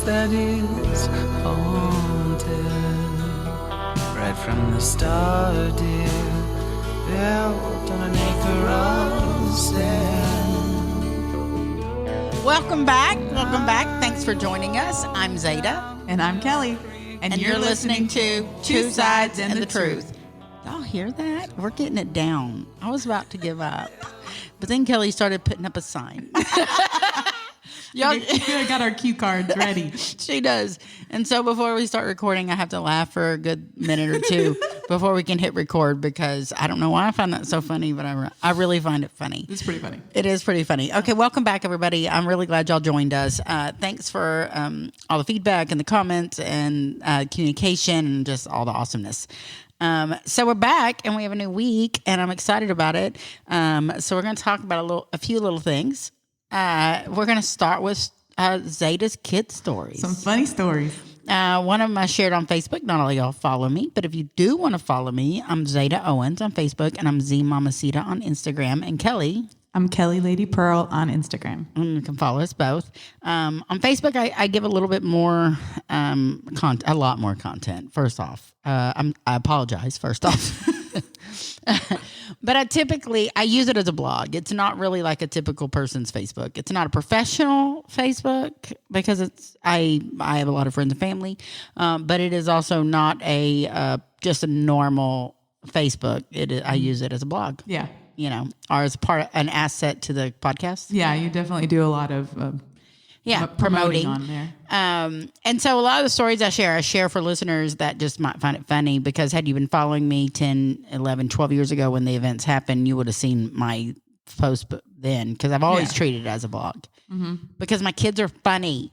house that is haunted. Right from the start, dear, built on an acre of sand. Welcome back. Welcome back. Thanks for joining us. I'm Zada. And I'm Kelly. And you're listening to Two Sides and the Truth. Y'all hear that? We're getting it down. I was about to give up. But then Kelly started putting up a sign. Y'all got our cue cards ready. She does. And so before we start recording, I have to laugh for a good minute or two before we can hit record because I don't know why I find that so funny, but I really find it funny. It's pretty funny. It is pretty funny. Okay, welcome back, everybody. I'm really glad y'all joined us. Thanks for all the feedback and the comments and communication and just all the awesomeness. So we're back and we have a new week and I'm excited about it. So we're going to talk about a few little things. We're going to start with Zada's kid stories. Some funny stories. One of them I shared on Facebook. Not all of y'all follow me, but if you do want to follow me, I'm Zada Owens on Facebook and I'm Z Mamacita on Instagram. And Kelly, I'm Kelly Lady Pearl on Instagram. And you can follow us both. On Facebook, I give a little bit more content, a lot more content. First off, I apologize. First off. But I use it as a blog. It's not really like a typical person's Facebook. It's not a professional Facebook because I have a lot of friends and family, but it is also not just a normal Facebook. I use it as a blog. Yeah, or as an asset to the podcast. Yeah, you definitely do a lot of promoting on there. And so a lot of the stories I share for listeners that just might find it funny because had you been following me 10, 11, 12 years ago when the events happened, you would have seen my post then because I've always treated it as a blog because my kids are funny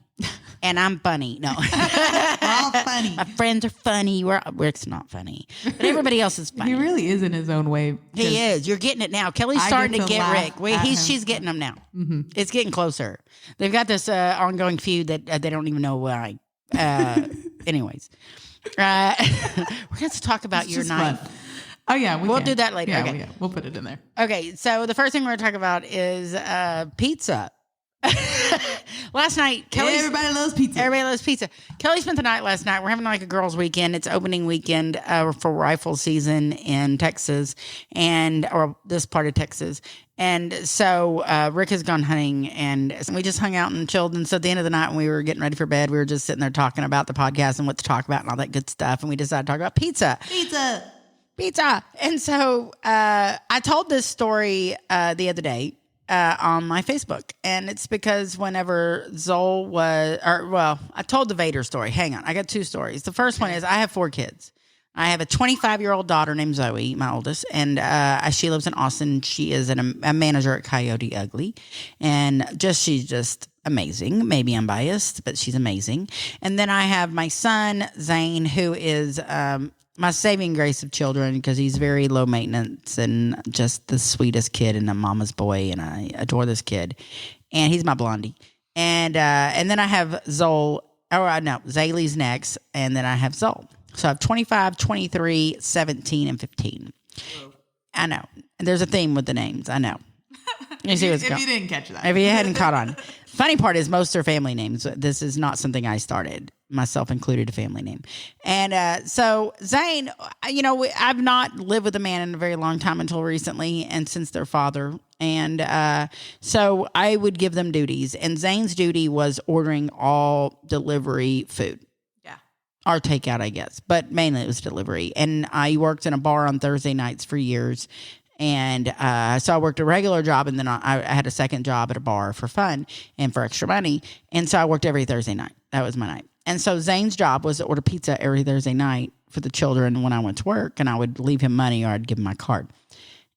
and I'm funny. No, we're all funny. My friends are funny. Rick's not funny, but everybody else is funny. He really is in his own way. He is. You're getting it now. Kelly's starting to get Rick. She's getting him now. Mm-hmm. It's getting closer. They've got this ongoing feud that they don't even know why. Anyways, we're going to talk about your night. Fun. Oh, yeah. We'll do that later. Yeah, okay. We'll put it in there. Okay. So the first thing we're going to talk about is pizza. Last night, everybody loves pizza. Everybody loves pizza. Kelly spent the night last night. We're having like a girls' weekend. It's opening weekend for rifle season in Texas or this part of Texas. And so Rick has gone hunting and we just hung out and chilled. And so at the end of the night when we were getting ready for bed, we were just sitting there talking about the podcast and what to talk about and all that good stuff. And we decided to talk about pizza. Pizza. And so I told this story the other day. On my Facebook. And it's because whenever Zoe I told the Vader story. Hang on. I got two stories. The first one is I have 4 kids. I have a 25-year-old daughter named Zoe, my oldest, and she lives in Austin. She is a manager at Coyote Ugly. And she's just amazing. Maybe I'm biased, but she's amazing. And then I have my son, Zane, who is my saving grace of children because he's very low maintenance and just the sweetest kid and a mama's boy, and I adore this kid. And he's my blondie. And then I have Zoe. Zaylee's next, and then I have Zoe. So I have 25, 23, 17, and 15. Whoa. I know. There's a theme with the names. I know. You see what's going. If you didn't catch that. If you hadn't caught on. Funny part is most are family names. This is not something I started. Myself included, a family name. And so Zane, I've not lived with a man in a very long time until recently and since their father. And so I would give them duties. And Zane's duty was ordering all delivery food. Yeah. Or takeout, I guess. But mainly it was delivery. And I worked in a bar on Thursday nights for years. And so I worked a regular job, and then I had a second job at a bar for fun and for extra money. And so I worked every Thursday night. That was my night. And so Zane's job was to order pizza every Thursday night for the children when I went to work, and I would leave him money or I'd give him my card.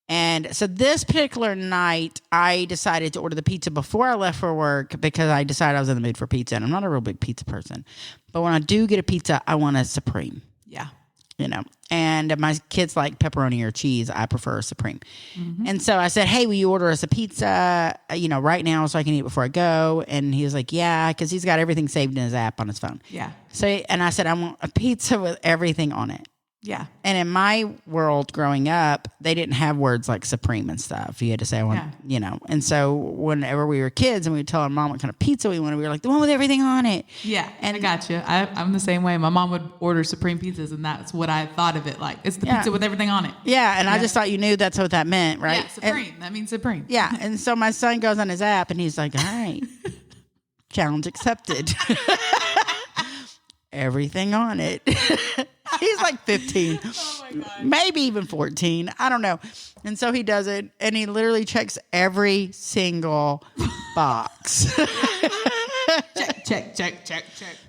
And so this particular night, I decided to order the pizza before I left for work because I decided I was in the mood for pizza, and I'm not a real big pizza person. But when I do get a pizza, I want a Supreme. Yeah. And my kids like pepperoni or cheese. I prefer Supreme. Mm-hmm. And so I said, hey, will you order us a pizza, right now so I can eat it before I go? And he was like, yeah, because he's got everything saved in his app on his phone. Yeah. So, and I said, I want a pizza with everything on it. Yeah. And in my world growing up, they didn't have words like supreme and stuff. You had to say, I want, And so whenever we were kids and we would tell our mom what kind of pizza we wanted, we were like, the one with everything on it. Yeah. And I got you. I'm the same way. My mom would order supreme pizzas, and that's what I thought of it like. It's the pizza with everything on it. Yeah. And I just thought you knew that's what that meant, right? Yeah, supreme. That means supreme. Yeah. And so my son goes on his app and he's like, all right, challenge accepted. Everything on it. He's like 15, maybe even 14. I don't know. And so he does it, and he literally checks every single box. check.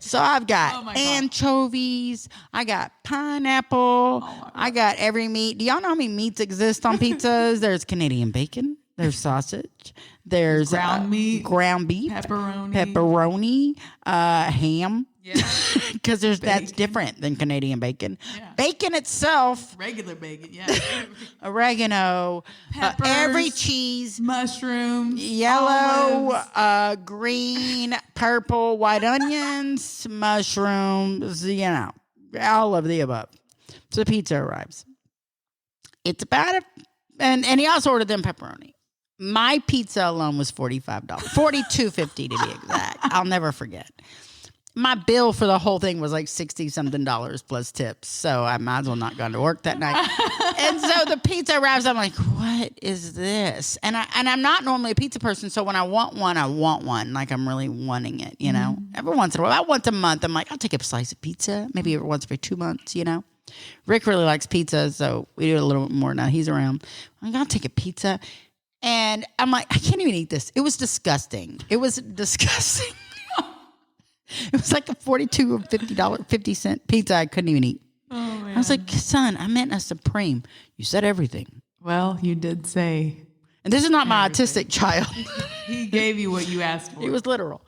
So I've got anchovies. I got pineapple. I got every meat. Do y'all know how many meats exist on pizzas? There's Canadian bacon. There's sausage. There's ground meat, ground beef, pepperoni, ham. Yeah, because that's different than Canadian bacon. Yeah. Bacon itself, regular bacon, oregano, peppers, every cheese, mushrooms, yellow, green, purple, white onions, mushrooms. All of the above. So the pizza arrives. It's about and he also ordered them pepperoni. My pizza alone was $45, $42.50 to be exact. I'll never forget. My bill for the whole thing was like $60-something plus tips. So I might as well not gone to work that night. And so the pizza arrives. I'm like, what is this? And I'm not normally a pizza person. So when I want one. Like I'm really wanting it, Every once in a while, about once a month, I'm like, I'll take a slice of pizza. Maybe every once every 2 months, Rick really likes pizza. So we do it a little bit more now. He's around. I'm like, I'll take a pizza. And I'm like, I can't even eat this. It was disgusting. It was like a $42 or $50 pizza I couldn't even eat. Oh, man. I was like, son, I meant a supreme. You said everything. Well, you did say. And this is not my autistic child. He gave you what you asked for. It was literal.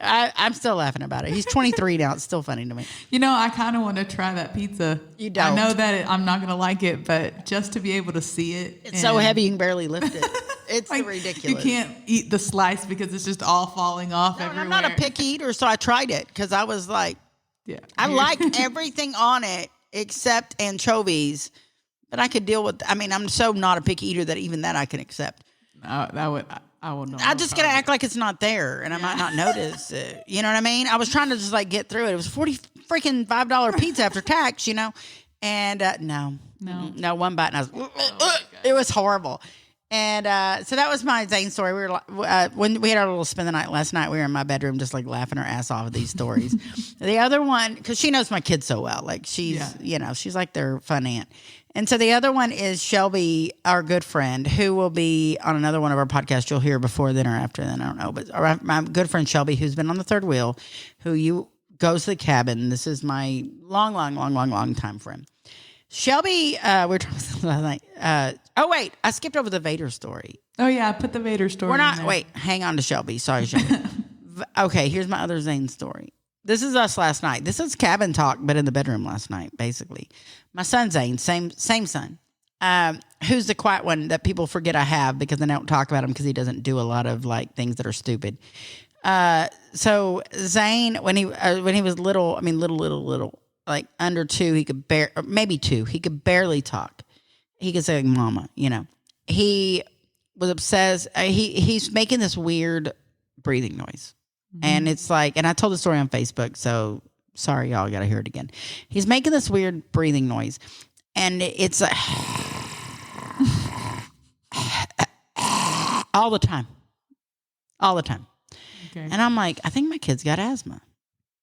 I'm still laughing about it. He's 23 now. It's still funny to me. I kind of want to try that pizza. You don't. I know that I'm not going to like it, but just to be able to see it. It's so heavy you can barely lift it. It's like, ridiculous. You can't eat the slice because it's just all falling off everywhere. I'm not a picky eater, so I tried it because I was like, I like everything on it except anchovies. But I could deal with, I'm so not a picky eater that even that I can accept. I will not. I'm just going to act like it's not there and I might not notice it. You know what I mean? I was trying to just like get through it. It was $45 pizza after tax, And no, one bite and I was, it was horrible. And so that was my Zane story. We were when we had our little spend the night last night. We were in my bedroom just like laughing our ass off at these stories. The other one, because she knows my kids so well, like she's she's like their fun aunt. And so the other one is Shelby, our good friend, who will be on another one of our podcasts. You'll hear before then or after then, I don't know. But my good friend Shelby, who's been on the third wheel, who goes to the cabin. This is my long time friend. Shelby, we were talking about last night. Oh wait, I skipped over the Vader story. Oh yeah, I put the Vader story. We're not. Wait, hang on to Shelby. Sorry, Shelby. Okay, here's my other Zane story. This is us last night. This is cabin talk, but in the bedroom last night, basically. My son Zane, same son, who's the quiet one that people forget I have because they don't talk about him because he doesn't do a lot of like things that are stupid. So Zane, when he was little, little. Like under 2, he could maybe 2. He could barely talk. He could say like mama, He was obsessed. He's making this weird breathing noise. Mm-hmm. And it's like, and I told the story on Facebook, so sorry y'all got to hear it again. He's making this weird breathing noise. And it's like all the time. Okay. And I'm like, I think my kid's got asthma.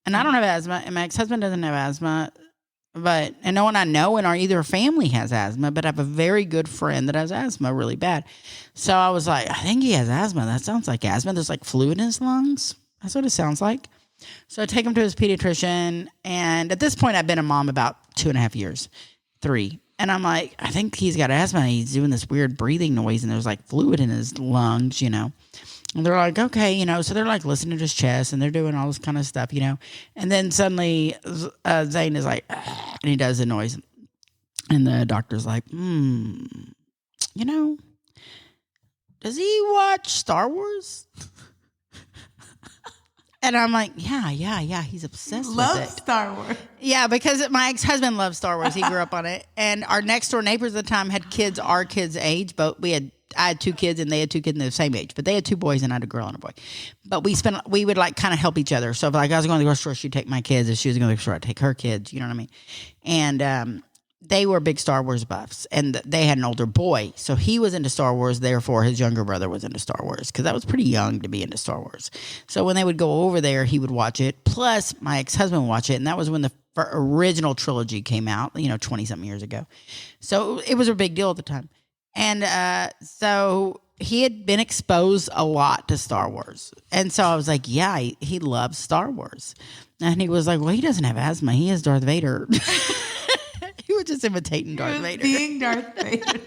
And I don't have asthma, and my ex-husband doesn't have asthma, and no one I know in our either family has asthma, but I have a very good friend that has asthma really bad. So I was like, I think he has asthma. That sounds like asthma. There's like fluid in his lungs. That's what it sounds like. So I take him to his pediatrician, and at this point I've been a mom about 2.5 years, 3. And I'm like, I think he's got asthma. And he's doing this weird breathing noise, and there's like fluid in his lungs, And they're like, okay, so they're like listening to his chest and they're doing all this kind of stuff, And then suddenly Zane is like, and he does the noise. And the doctor's like, does he watch Star Wars? And I'm like, yeah. He's obsessed with Love it. Star Wars. Yeah, because my ex-husband loves Star Wars. He grew up on it. And our next door neighbors at the time had kids our kids' age, but I had 2 kids and they had 2 kids in the same age, but they had 2 boys and I had a girl and a boy. But we would like kind of help each other. So if like I was going to the grocery store, she'd take my kids. If she was going to the grocery store, I'd take her kids. You know what I mean? And they were big Star Wars buffs, and they had an older boy. So he was into Star Wars. Therefore, his younger brother was into Star Wars because I was pretty young to be into Star Wars. So when they would go over there, he would watch it. Plus, my ex-husband would watch it. And that was when the original trilogy came out, 20-something years ago. So it was a big deal at the time. And so he had been exposed a lot to Star Wars. And so I was like, yeah, he loves Star Wars. And he was like, well, he doesn't have asthma. He has Darth Vader. He was just imitating Darth Vader. Being Darth Vader.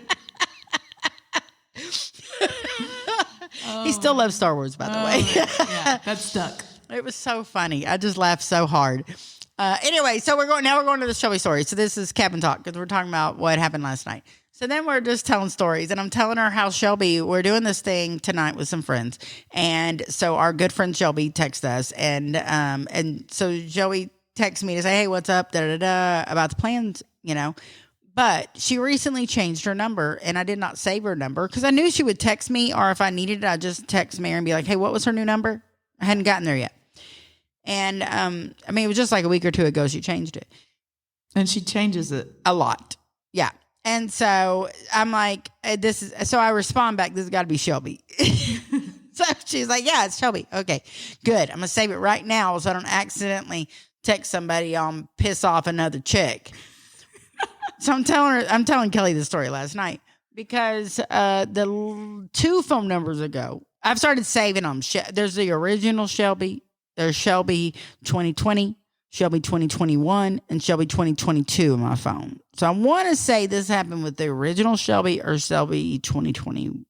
He still loves Star Wars, by the way. Yeah, that's stuck. It was so funny. I just laughed so hard. Anyway, so we're going to the Shelby story. So this is cabin talk because we're talking about what happened last night. So then we're just telling stories, and I'm telling her how Shelby, we're doing this thing tonight with some friends. And so our good friend Shelby texts us, and so Joey texts me to say, hey, what's up, about the plans, But she recently changed her number, and I did not save her number because I knew she would text me, or if I needed it, I'd just text Mary and be like, hey, what was her new number? I hadn't gotten there yet. And, it was just like a week or 2 ago she changed it. And she changes it a lot. Yeah. And so I'm like, so I respond back, this has got to be Shelby. So she's like, yeah, it's Shelby. Okay, good. I'm going to save it right now so I don't accidentally text somebody on piss off another chick. So I'm telling Kelly this story last night because the 2 phone numbers ago, I've started saving them. There's the original Shelby. There's Shelby 2020. Shelby 2021 and Shelby 2022 in my phone. So I want to say this happened with the original Shelby or Shelby 2020,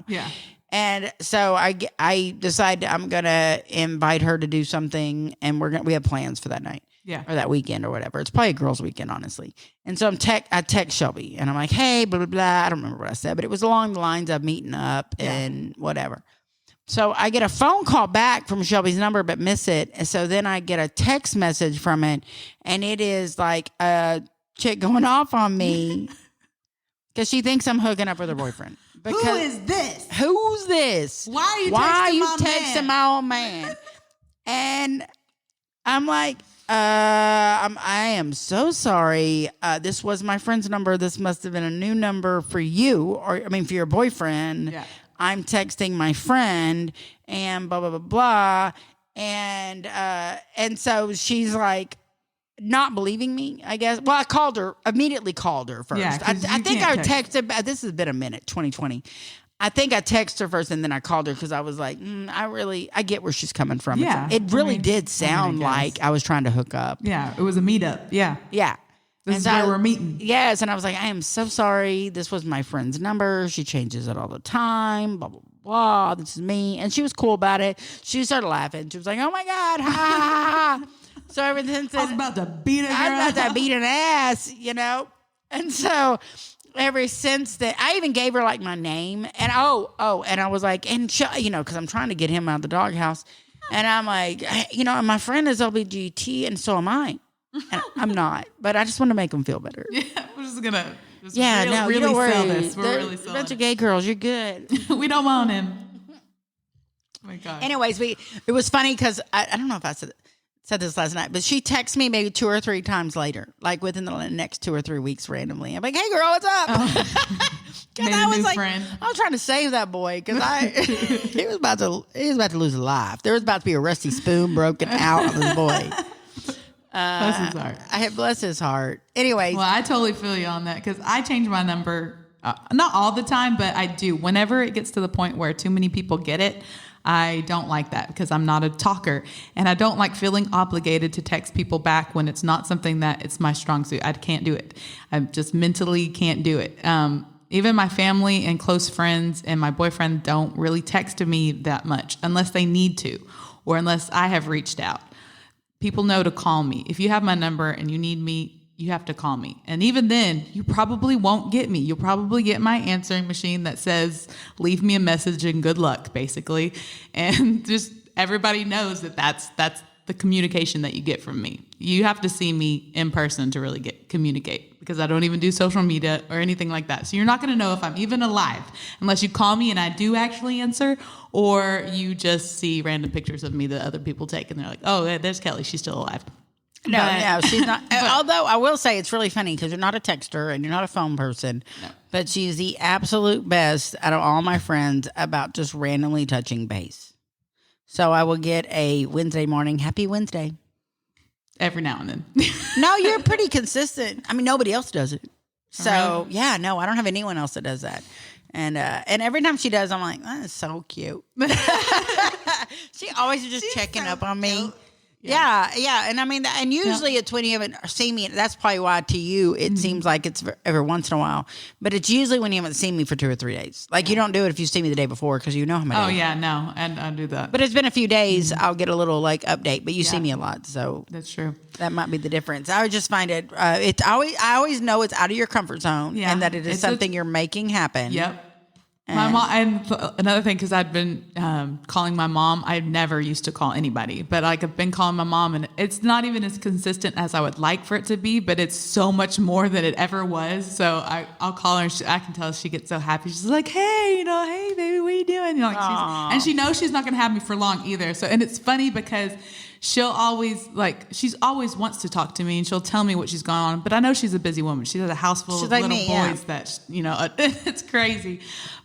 Yeah. And so I decided I'm going to invite her to do something, and we have plans for that night. Yeah. Or that weekend or whatever. It's probably a girls' weekend, honestly. And so I text Shelby and I'm like, hey, blah, blah, blah. I don't remember what I said, but it was along the lines of meeting up and whatever. So I get a phone call back from Shelby's number, but miss it. And so then I get a text message from it, and it is like a chick going off on me because she thinks I'm hooking up with her boyfriend. Who is this? Who's this? Why are you texting my old man? And I'm like, I am so sorry. This was my friend's number. This must have been a new number for you, for your boyfriend. Yeah. I'm texting my friend and blah, blah, blah, blah. And so she's like not believing me, I guess. Well, immediately called her first. Yeah, I think I texted, this has been a minute, 2020. I think I texted her first and then I called her because I was like, I get where she's coming from. Yeah. It really did sound like I was trying to hook up. Yeah, it was a meetup. Yeah. Yeah. This is where we're meeting. Yes. And I was like, I am so sorry. This was my friend's number. She changes it all the time. Blah, blah, blah. This is me. And she was cool about it. She started laughing. She was like, oh my God. Ha, ha, ha. So ever since I was about to beat a girl. I was about to beat an ass, And so ever since that, I even gave her like my name. And and I was like, because I'm trying to get him out of the doghouse. And I'm like, and my friend is LBGT and so am I. And I'm not, but I just want to make them feel better. Yeah, we're just gonna really don't worry. sell this. We're really a selling bunch of gay girls. You're good. We don't want him. Oh my God. Anyways, it was funny because I don't know if I said this last night, but she texted me maybe 2 or 3 times later, like within the next 2 or 3 weeks randomly. I'm like, hey girl, what's up? Made I a was new like, friend. I was trying to save that boy because he was about to lose his life. There was about to be a rusty spoon broken out of his boy. Bless his heart. Bless his heart. Anyways. Well, I totally feel you on that because I change my number, not all the time, but I do. Whenever it gets to the point where too many people get it, I don't like that because I'm not a talker. And I don't like feeling obligated to text people back when it's not something that it's my strong suit. I can't do it. I just mentally can't do it. Even my family and close friends and my boyfriend don't really text me that much unless they need to or unless I have reached out. People know to call me. If you have my number and you need me, you have to call me. And even then, you probably won't get me. You'll probably get my answering machine that says, leave me a message and good luck, basically. And just everybody knows that's the communication that you get from me. You have to see me in person to really communicate, because I don't even do social media or anything like that. So you're not going to know if I'm even alive unless you call me and I do actually answer, or you just see random pictures of me that other people take and they're like, oh, there's Kelly. She's still alive. No, she's not. Although I will say it's really funny because you're not a texter and you're not a phone person, but she's the absolute best out of all my friends about just randomly touching base. So I will get a Wednesday morning, happy Wednesday. Every now and then. No, you're pretty consistent. I mean, nobody else does it. So Really? yeah, no, I don't have anyone else that does that. And every time she does, I'm like, that is so cute. She always is just checking up on me. Yeah. And I mean, and usually it's when you haven't seen me. That's probably why to you it seems like it's every once in a while. But it's usually when you haven't seen me for 2 or 3 days. Like you don't do it if you see me the day before because you know how many days. Oh yeah, no, and I do that. But it's been a few days. I'll get a little like update. But you see me a lot, so that's true. That might be the difference. I would just find it. I always know it's out of your comfort zone, and that it is something you're making happen. Yep. My mom, and another thing, because I'd been calling my mom. I never used to call anybody, but like I've been calling my mom, and it's not even as consistent as I would like for it to be, but it's so much more than it ever was. So I'll call her, and I can tell she gets so happy. She's like, "Hey, hey, baby, what are you doing?" You know, like and she knows she's not going to have me for long either. So, and it's funny because she'll always she's always wants to talk to me, and she'll tell me what she's going on. But I know she's a busy woman. She has a house full of little boys that it's crazy.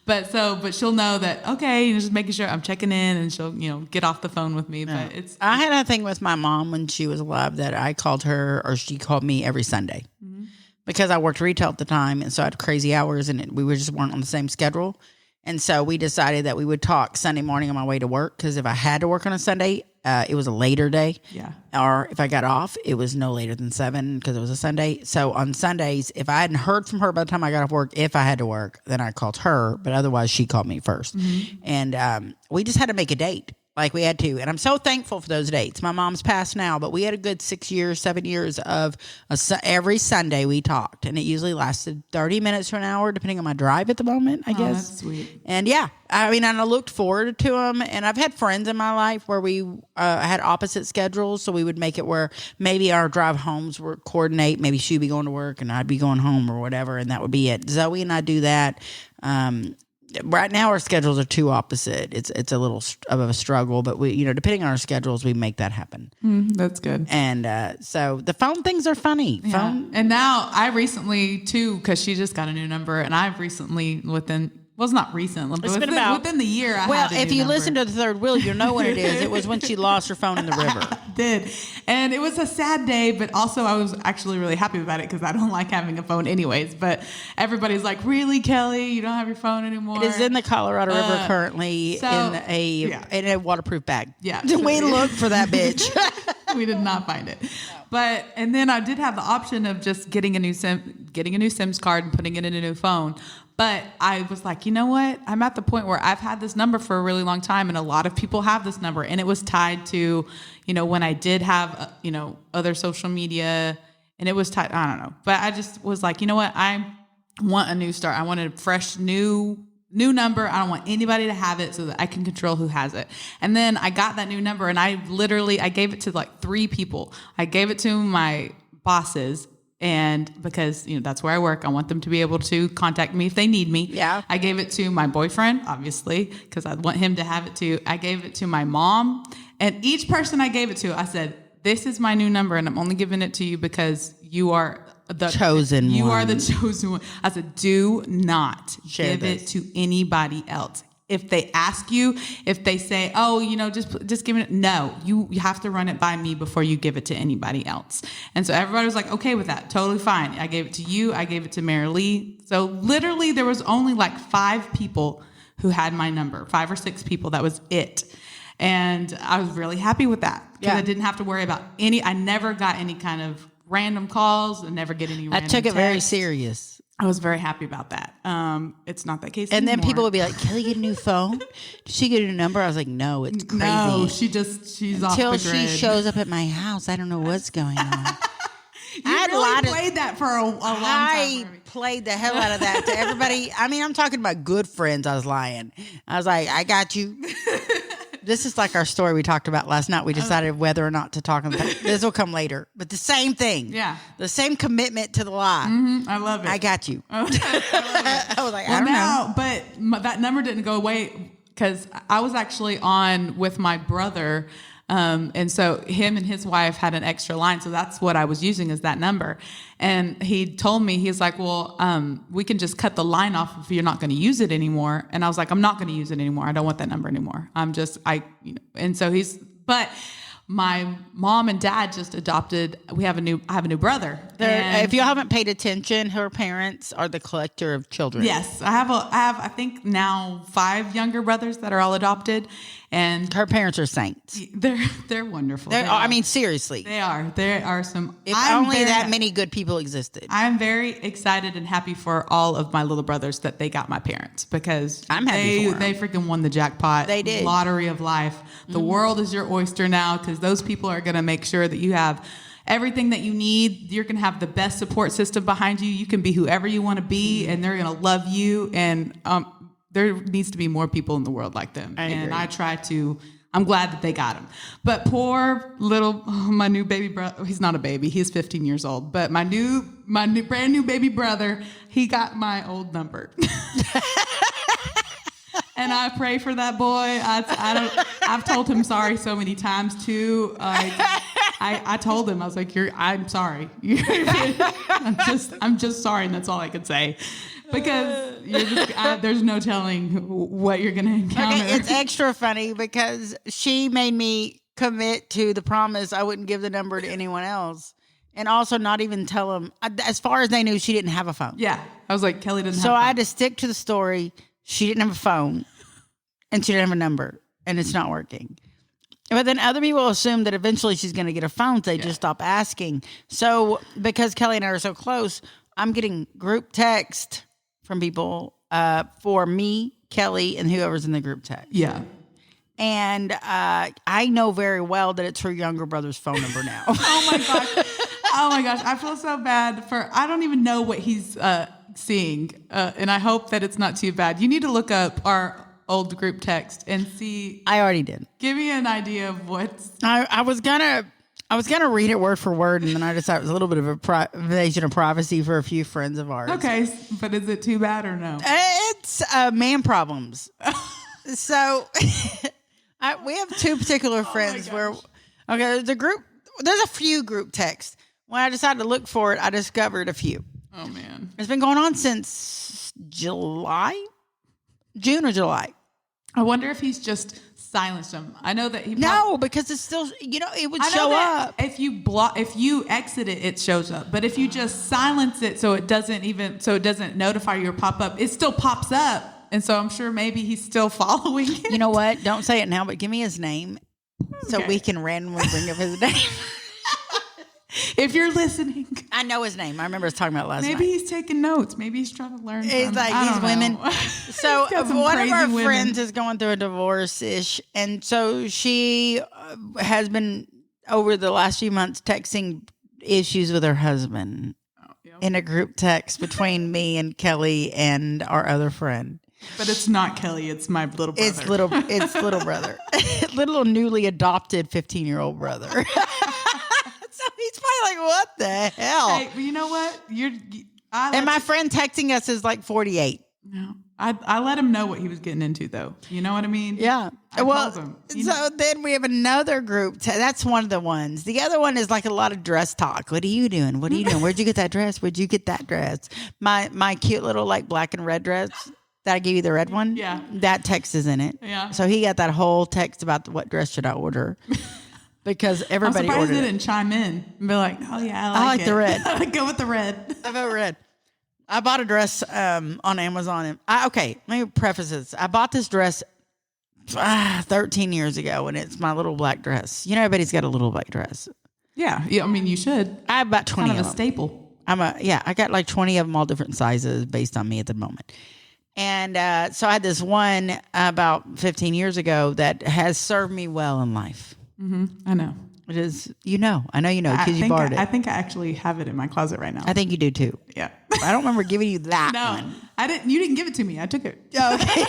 But she'll know that, okay, just making sure I'm checking in, and she'll, get off the phone with me. But I had a thing with my mom when she was alive that I called her or she called me every Sunday because I worked retail at the time. And so I had crazy hours and we just weren't on the same schedule. And so we decided that we would talk Sunday morning on my way to work, because if I had to work on a Sunday, it was a later day. Yeah. Or if I got off, it was no later than 7 because it was a Sunday. So on Sundays, if I hadn't heard from her by the time I got off work, if I had to work, then I called her. But otherwise, she called me first. And we just had to make a date. Like we had to. And I'm so thankful for those dates. My mom's passed now, but we had a good 7 years of every Sunday we talked. And it usually lasted 30 minutes to an hour, depending on my drive at the moment, I guess. That's sweet. And yeah, I mean, and I looked forward to them. And I've had friends in my life where we had opposite schedules. So we would make it where maybe our drive homes were coordinate. Maybe she'd be going to work and I'd be going home or whatever. And that would be it. Zoe and I do that. Right now our schedules are too opposite. It's a little of a struggle, but we, depending on our schedules, we make that happen. That's good. And so the phone things are funny. Yeah. And now I recently too, because she just got a new number, and I've recently it's not recent, but within the year. If you listen to the third wheel, you'll know when it is. It was when she lost her phone in the river. Did. And it was a sad day, but also I was actually really happy about it because I don't like having a phone anyways. But everybody's like, really, Kelly? You don't have your phone anymore? It is in the Colorado River currently in a waterproof bag. Yeah. We looked for that bitch. We did not find it. And then I did have the option of just getting a new SIMS card and putting it in a new phone. But I was like, you know what? I'm at the point where I've had this number for a really long time, and a lot of people have this number. And it was tied to, when I did have, other social media, and it was tied, I don't know. But I just was like, you know what? I want a new start. I want a fresh, new number. I don't want anybody to have it so that I can control who has it. And then I got that new number, and I gave it to like 3 people. I gave it to my bosses. And because, that's where I work, I want them to be able to contact me if they need me. Yeah. I gave it to my boyfriend, obviously, because I want him to have it too. I gave it to my mom, and each person I gave it to, I said, this is my new number, and I'm only giving it to you because you are the chosen one. You are the chosen one. I said, do not give it to anybody else. If they ask you, if they say, oh, just give it. No, you have to run it by me before you give it to anybody else. And so everybody was like, okay with that. Totally fine. I gave it to you. I gave it to Mary Lee. So literally there was only like 5 people who had my number, 5 or 6 people. That was it. And I was really happy with that because I didn't have to worry about I never got any kind of random calls and never get any random I took it texts. very serious. I was very happy about that. It's not that case and anymore. then people would be like, Kelly get a new phone? Did she get a new number? I was like, no, it's crazy. No, she's off the grid. Until she shows up at my house, I don't know what's going on. I played that for a long time. I played the hell out of that to everybody. I mean, I'm talking about good friends. I was lying. I was like, I got you. This is like our story we talked about last night. We decided whether or not to talk on the This will come later. But the same thing. Yeah. The same commitment to the lie. I love it. I got you. I love it. I was like, I don't know. But that number didn't go away because I was actually on with my brother. And so him and his wife had an extra line. So that's what I was using as that number. And he told me, he's like, well, we can just cut the line off if you're not going to use it anymore. And I was like, I'm not going to use it anymore. I don't want that number anymore. And so but my mom and dad just adopted. I have a new brother. If you haven't paid attention, her parents are the collector of children. Yes, I have. I think now 5 younger brothers that are all adopted, and Her parents are saints. they're wonderful. I mean, seriously. They are. There are some. If only that many good people existed. I'm very excited and happy for all of my little brothers that they got my parents because I'm happy for them. They freaking won the jackpot. They did. Lottery of life. The world is your oyster now because those people are going to make sure that you have everything that you need. You're going to have the best support system behind you. You can be whoever you want to be, and they're going to love you. And there needs to be more people in the world like them. I agree. I'm glad that they got him. But poor my new baby brother, he's not a baby, he's 15 years old. But my brand new baby brother, he got my old number. And I pray for that boy. I've told him sorry so many times too. I told him, I was like, I'm sorry. I'm just sorry, and that's all I could say. Because there's no telling what you're going to encounter. Okay, it's extra funny because she made me commit to the promise I wouldn't give the number to anyone else. And also not even tell them. As far as they knew, she didn't have a phone. Yeah. I was like, Kelly doesn't have a phone. So I had phone. to stick to the story. She didn't have a phone. And she didn't have a number. And it's not working. But then other people assume that eventually she's going to get a phone. So they just stop asking. So because Kelly and I are so close, I'm getting group text from people for me, Kelly, and whoever's in the group text. Yeah. And I know very well that it's her younger brother's phone number now. Oh my gosh. I feel so bad I don't even know what he's seeing. And I hope that it's not too bad. You need to look up our old group text and see. I already did. Give me an idea of what's. I was gonna read it word for word, and then I decided it was a little bit of a invasion of privacy for a few friends of ours. Okay, but is it too bad or no? It's man problems. So we have 2 particular friends where there's a few group texts. When I decided to look for it, I discovered a few. Oh man, it's been going on since June or July. I wonder if he's just silenced them. I know that because it's still, it would show up. If you exit it, it shows up. But if you just silence it so it doesn't notify you or pop up, it still pops up. And so I'm sure maybe he's still following it. You know what? Don't say it now, but give me his name so we can randomly bring up his name. If you're listening. I know his name. I remember us talking about it last night. Maybe he's taking notes. Maybe he's trying to learn. It's like these women. So one of our friends is going through a divorce-ish. And so she has been, over the last few months, texting issues with her husband in a group text between me and Kelly and our other friend. But it's not Kelly. It's my little brother. It's little brother. Little newly adopted 15-year-old brother. So he's probably like, what the hell? Hey, but you know what? And my friend texting us is like 48. No, I let him know what he was getting into, though. You know what I mean? Yeah. I told him. Then we have another group. That's one of the ones. The other one is like a lot of dress talk. What are you doing? What are you doing? Where'd you get that dress? Where'd you get that dress? My cute little like black and red dress that I gave you, the red one. Yeah. That text is in it. Yeah. So he got that whole text about what dress should I order. Because everybody I'm surprised ordered they didn't chime in and be like, oh yeah, I like the red. Go with the red. I vote red. I bought a dress on Amazon. Let me preface this. I bought this dress 13 years ago, and it's my little black dress. Everybody's got a little black dress. Yeah. I mean, you should. I have about 20 kind of of a them. staple. I got like 20 of them, all different sizes based on me at the moment. And so I had this one about 15 years ago that has served me well in life. Mm-hmm. I know. It is, I know because you borrowed it. I think I actually have it in my closet right now. I think you do too. Yeah. I don't remember giving you that one. I didn't. You didn't give it to me. I took it. Okay.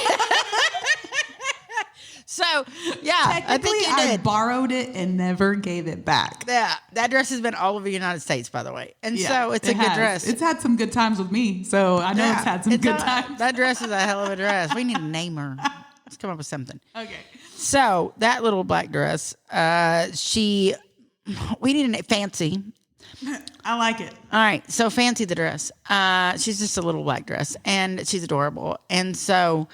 So, yeah, I Technically, think you I did. borrowed it and never gave it back. Yeah, that dress has been all over the United States, by the way. And Yeah, so it's it a good has. dress. It's had some good times with me, so I know it's had some good times. That dress is a hell of a dress. We need to name her. Let's come up with something. Okay. So that little black dress, we need a fancy. I like it. All right, so fancy the dress. She's just a little black dress, and she's adorable. And so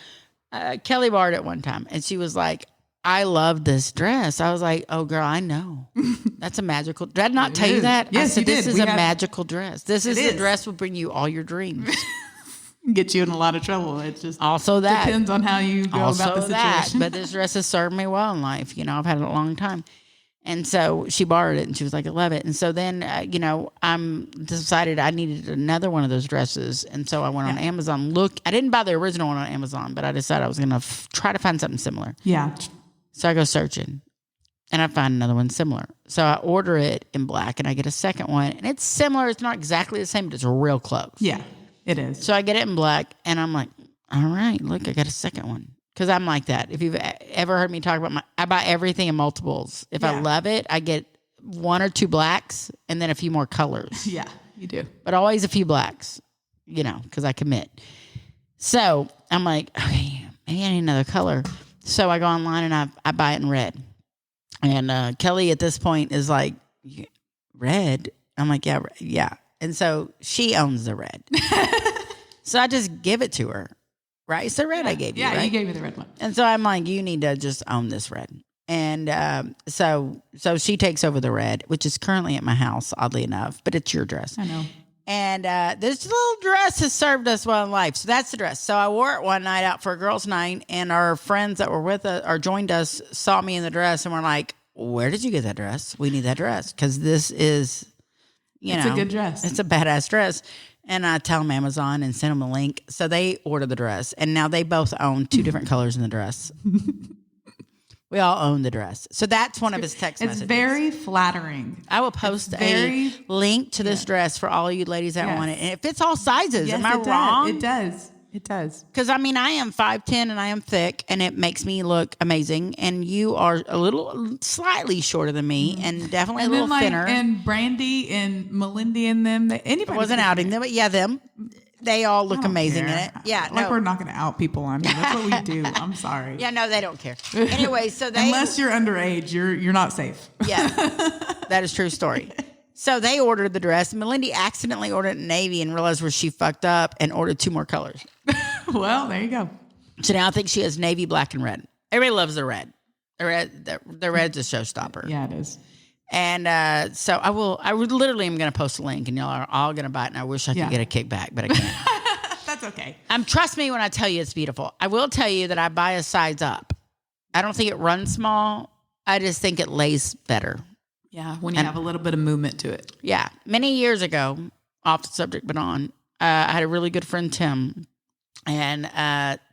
Kelly borrowed it one time, and she was like, I love this dress. I was like, oh, girl, I know. That's a magical. Did I not tell you that? Yes, I said, you did. this is a magical dress. This is the dress will bring you all your dreams. Get you in a lot of trouble. It just Also that. depends on how you go about the situation. But this dress has served me well in life. You know, I've had it a long time. And so she borrowed it, and she was like, I love it. And so then, I'm decided I needed another one of those dresses. And so I went on Amazon. I didn't buy the original one on Amazon, but I decided I was going to try to find something similar. Yeah. So I go searching, and I find another one similar. So I order it in black, and I get a second one. And it's similar. It's not exactly the same, but it's real close. Yeah, it is. So I get it in black, and I'm like, all right, look, I got a second one. Because I'm like that. If you've ever heard me talk about I buy everything in multiples. If I love it, I get one or two blacks and then a few more colors. Yeah, you do. But always a few blacks, because I commit. So I'm like, okay, maybe I need another color. So I go online and I buy it in red. And Kelly at this point is like, red? I'm like, yeah. And so she owns the red. So I just give it to her. Right? It's the red I gave you, right? Yeah, you gave me the red one. And so I'm like, you need to just own this red. And so she takes over the red, which is currently at my house, oddly enough, but it's your dress. I know. And this little dress has served us well in life. So that's the dress. So I wore it one night out for a girls' night, and our friends that were with us or joined us saw me in the dress and were like, where did you get that dress? We need that dress because this is, It's a good dress. It's a badass dress. And I tell them Amazon and send them a link. So they order the dress. And now they both own two different colors in the dress. We all own the dress. So that's one of his text messages. It's very flattering. I will post a link to this dress for all of you ladies that want it. And it fits all sizes. Yes, Am I wrong? It does. It does. Because, I am 5'10", and I am thick, and it makes me look amazing. And you are slightly shorter than me, and definitely a little thinner. And Brandy and Melindy and them. Anybody I wasn't outing them, but them. They all look amazing in it. Yeah. Like we're not going to out people on here. That's what we do. I'm sorry. Yeah, no, they don't care. Anyway, so they... Unless you're underage, you're not safe. Yeah, that is a true story. So they ordered the dress. Melindy accidentally ordered it in navy and realized where she fucked up and ordered two more colors. Well, there you go. So now I think she has navy, black, and red. Everybody loves the red. The red's a showstopper. Yeah, it is. And so I literally am going to post a link, and y'all are all going to buy it. And I wish I could get a kickback, but I can't. That's okay. Trust me when I tell you it's beautiful. I will tell you that I buy a size up. I don't think it runs small. I just think it lays better. Yeah, when you have a little bit of movement to it. Yeah. Many years ago, off the subject, but on, I had a really good friend, Tim. And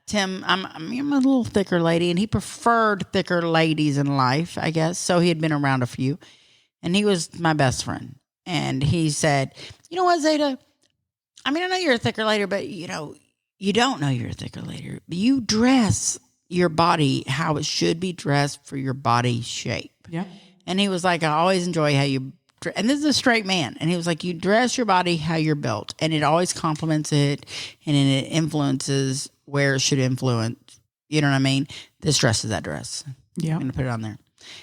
Tim, I'm a little thicker lady, and he preferred thicker ladies in life, I guess. So he had been around a few. And he was my best friend. And he said, you know what, Zada? I know you're a thicker lady, but, you don't know you're a thicker lady. You dress your body how it should be dressed for your body shape. Yeah. And he was like, I always enjoy how you, and this is a straight man. And he was like, you dress your body how you're built, and it always complements it, and it influences where it should influence. You know what I mean? This dress is that dress. Yeah. I'm going to put it on there.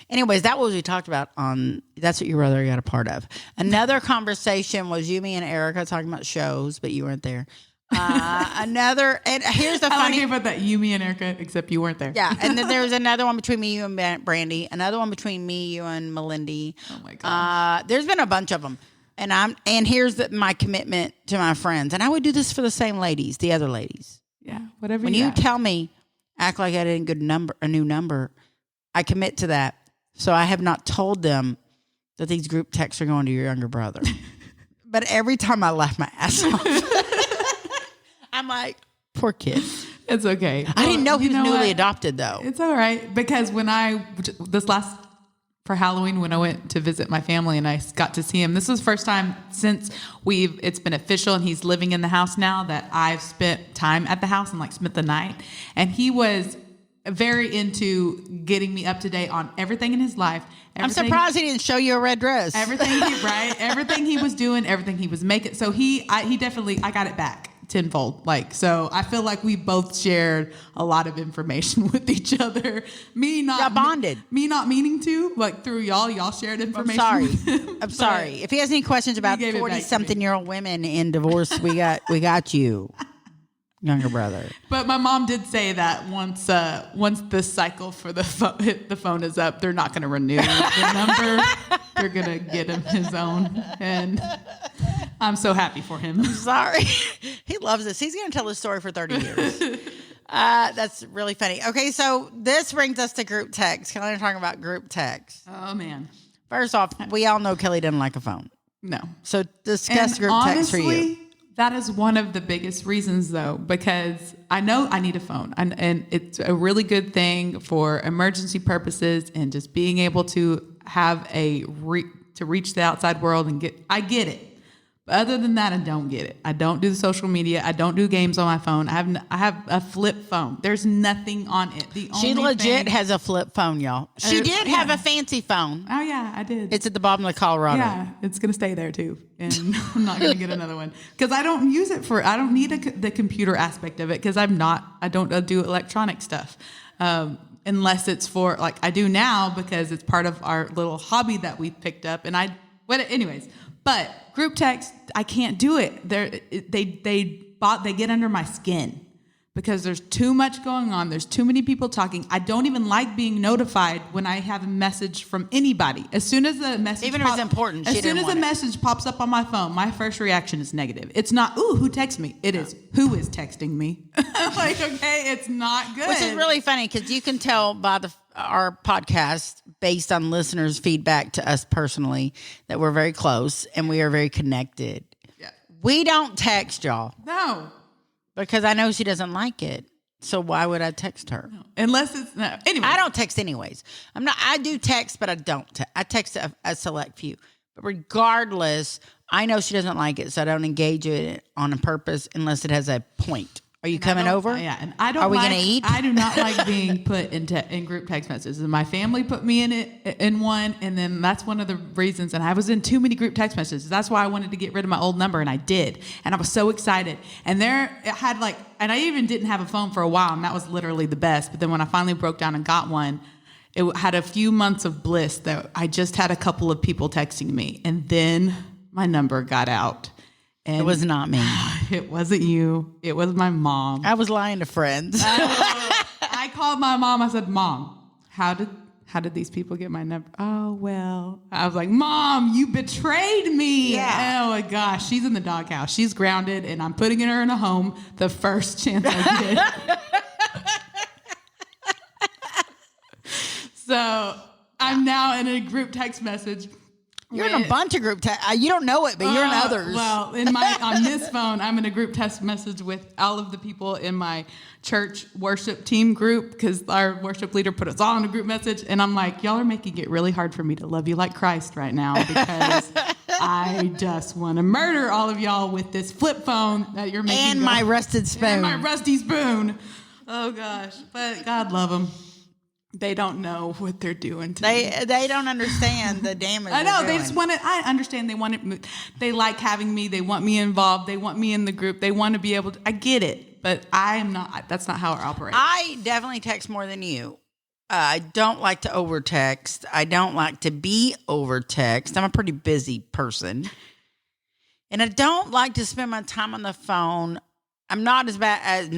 Anyways, that was what we talked about on That's What Your Brother Got a Part of. Another conversation was you, me, and Erica talking about shows, but you weren't there. And here's the I funny about that you, me, and Erica, except you weren't there. Yeah, and then there was another one between me, you, and Brandy. Another one between me, you, and Melindy. Oh my god. There's been a bunch of them, and here's my commitment to my friends. And I would do this for the same ladies, the other ladies. Yeah, whatever. When you tell me, act like I didn't get a new number, I commit to that. So I have not told them that these group texts are going to your younger brother. But every time I laugh my ass off. I'm like, poor kid. It's okay. I didn't know he was newly adopted, though. It's all right. Because for Halloween, when I went to visit my family and I got to see him, this was the first time since it's been official and he's living in the house now that I've spent time at the house and spent the night. And he was very into getting me up to date on everything in his life. I'm surprised he didn't show you a red dress. Everything he was doing, everything he was making. So he definitely, I got it back tenfold. Like, so I feel like we both shared a lot of information with each other. Me not bonded. Me not meaning to, like through y'all shared information. I'm sorry. If he has any questions about 40-something-year-old women in divorce, we got you. Younger brother. But my mom did say that once the cycle for the phone is up, they're not going to renew the number. They're going to get him his own. And I'm so happy for him. I'm sorry. He loves this. He's going to tell this story for 30 years. That's really funny. Okay, so this brings us to group text. Kelly and I are talking about group text. Oh, man. First off, we all know Kelly doesn't like a phone. No. So discuss group text for you. That is one of the biggest reasons, though, because I know I need a phone, and it's a really good thing for emergency purposes and just being able to have to reach the outside world and I get it. But other than that, I don't get it. I don't do the social media. I don't do games on my phone. I have a flip phone. There's nothing on it. She legit has a flip phone, y'all. She did have a fancy phone. Oh, yeah, I did. It's at the bottom of the Colorado. Yeah, it's going to stay there, too. And I'm not going to get another one. Because I don't use it I don't need the computer aspect of it because I don't do electronic stuff. Unless it's for, like I do now because it's part of our little hobby that we picked up. Anyways. But group text, I can't do it. They get under my skin because there's too much going on. There's too many people talking. I don't even like being notified when I have a message from anybody. As soon as the message even if it's important, as soon as a message pops up on my phone, my first reaction is negative. It's not, ooh, who texted me? It is, who is texting me? Like, okay, it's not good. Which is really funny because you can tell by our podcast based on listeners' feedback to us personally that we're very close and we are very connected. Yeah. We don't text y'all. No. Because I know she doesn't like it. So why would I text her? No. Unless it's no. Anyway. I don't text anyways. I do text, but I don't. I text a select few. But regardless, I know she doesn't like it, so I don't engage it on a purpose unless it has a point. Are you coming over? Yeah, and I don't. Are we gonna eat? I do not like being put in group text messages. And my family put me in one, and then that's one of the reasons. And I was in too many group text messages. That's why I wanted to get rid of my old number, and I did. And I was so excited. And and I even didn't have a phone for a while, and that was literally the best. But then when I finally broke down and got one, it had a few months of bliss that I just had a couple of people texting me, and then my number got out. And it was not me. It wasn't you. It was my mom. I was lying to friends. I called my mom. I said, Mom, how did these people get my number? Oh, well. I was like, Mom, you betrayed me. Yeah. Oh, my gosh. She's in the doghouse. She's grounded, and I'm putting her in a home the first chance I get. So I'm now in a group text message. You're in a bunch of group text. You don't know it, but you're in others. Well, on this phone, I'm in a group text message with all of the people in my church worship team group because our worship leader put us all in a group message. And I'm like, y'all are making it really hard for me to love you like Christ right now because I just want to murder all of y'all with this flip phone that you're making. And my rusted spoon. And my rusty spoon. Oh, gosh. But God love them. They don't know what they're doing to me. They don't understand the damage. I know. They just want it. I understand. They want it. They like having me. They want me involved. They want me in the group. They want to be able to. I get it, but I am not. That's not how I operate. I definitely text more than you. I don't like to over text. I don't like to be over text. I'm a pretty busy person, and I don't like to spend my time on the phone. I'm not as bad as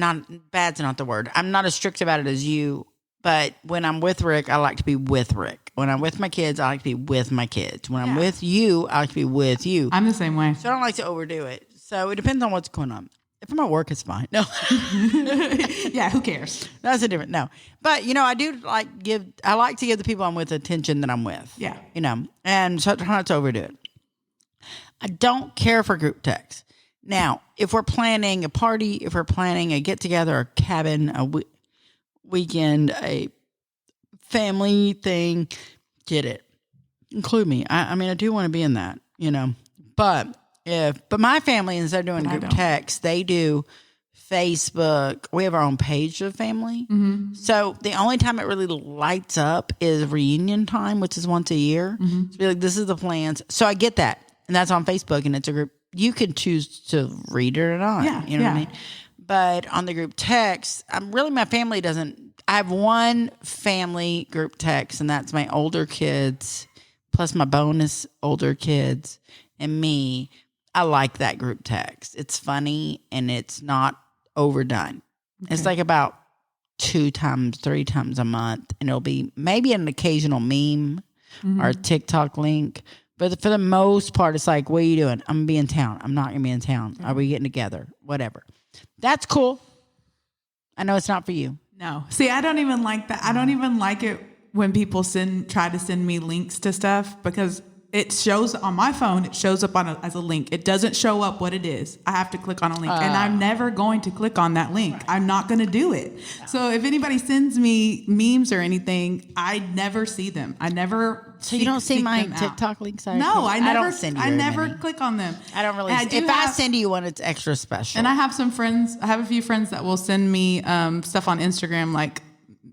bad's not the word. I'm not as strict about it as you. But when I'm with Rick, I like to be with Rick. When I'm with my kids, I like to be with my kids. When I'm with you, I like to be with you. I'm the same way. So I don't like to overdo it. So it depends on what's going on. If I'm at work, it's fine. No. Yeah, who cares? That's a different, no. But, I do I like to give the people I'm with attention that I'm with. Yeah. And so I try not to overdo it. I don't care for group text. Now, if we're planning a party, if we're planning a get-together, a cabin, weekend, a family thing, get it. Include me. I do want to be in that, But my family, instead of doing group text, they do Facebook. We have our own page of family. Mm-hmm. So the only time it really lights up is reunion time, which is once a year. Mm-hmm. To be like, this is the plans. So I get that. And that's on Facebook, and it's a group. You can choose to read it or not. Yeah, You know what I mean? But on the group text, my family doesn't. I have one family group text, and that's my older kids plus my bonus older kids and me. I like that group text. It's funny and it's not overdone. Okay. It's like about 2 times, 3 times a month, and it'll be maybe an occasional meme or a TikTok link. But for the most part, it's like, what are you doing? I'm going to be in town. I'm not going to be in town. Are we getting together? Whatever. That's cool. I know it's not for you. No. See, I don't even like that. I don't even like it when people try to send me links to stuff, because it shows on my phone, it shows up as a link. It doesn't show up what it is. I have to click on a link, and I'm never going to click on that link. I'm not going to do it. So if anybody sends me memes or anything, I never see them. I never. So you don't see my TikTok links? No, I never. don't send you I never many. click on them. I don't really. If I send you one, it's extra special. And I have some friends. I have a few friends that will send me stuff on Instagram, like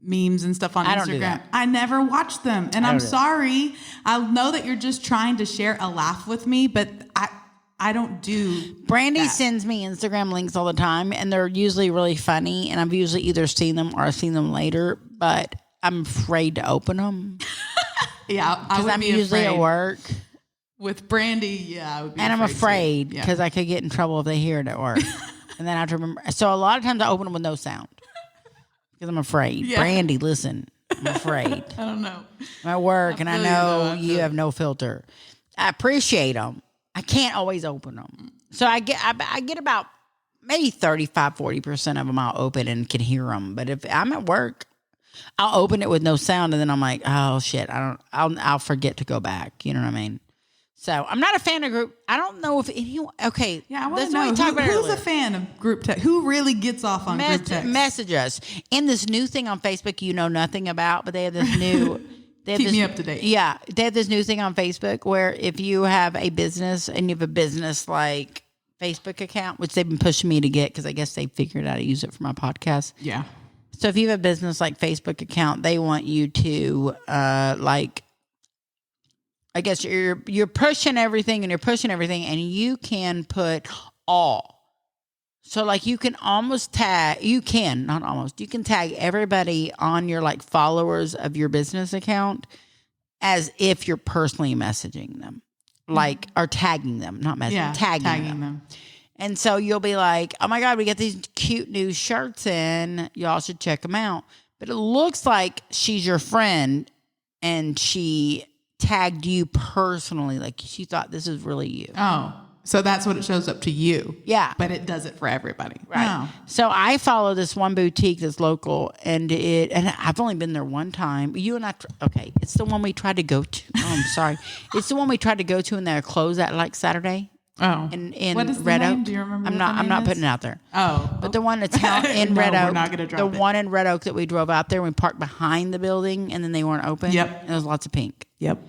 memes and stuff on Instagram. Don't do that. I never watch them, and I'm sorry. I know that you're just trying to share a laugh with me, but I don't do. Brandy sends me Instagram links all the time, and they're usually really funny, and I've usually either seen them or I've seen them later, but I'm afraid to open them. Yeah, because I'm usually at work. With Brandy, yeah, I would be and I'm afraid because I could get in trouble if they hear it at work. And then I have to remember. So a lot of times I open them with no sound because I'm afraid. Yeah. Brandy, listen, I'm afraid. I don't know. I'm at work, and I know you have no filter. I appreciate them. I can't always open them. So I get about maybe 35, 40% of them I'll open and can hear them. But if I'm at work, I'll open it with no sound, and then I'm like, oh shit, I'll forget to go back. You know what I mean? So I'm not a fan of group. I don't know if anyone. Okay, yeah, I want to know who's a fan of group text. Who really gets off on group text? Message us in this new thing on Facebook you know nothing about, but they have this new. Keep me up to date. Yeah, they have this new thing on Facebook where if you have a business and you have a business like Facebook account, which they've been pushing me to get because I guess they figured out how to use it for my podcast. Yeah. So if you have a business like Facebook account, they want you to I guess you're pushing everything and and you can put all. So like you can tag everybody on your like followers of your business account as if you're personally messaging them. Like or tagging them, not messaging, tagging them. And so you'll be like, oh my God, we got these cute new shirts in. Y'all should check them out. But it looks like she's your friend and she tagged you personally. Like she thought this is really you. Oh, so that's what it shows up to you. Yeah. But it does it for everybody. Right. Oh. So I follow this one boutique that's local and I've only been there one time. You and I, okay. It's the one we tried to go to. Oh, I'm sorry. It's the one we tried to go to and they're closed at like Saturday. Oh, in what is the Red name? Oak. Do you remember? I'm not putting it out there. Oh, but the one that's out in Red Oak. We're not going to drop the one in Red Oak that we drove out there. We parked behind the building, and then they weren't open. Yep, and there was lots of pink. Yep.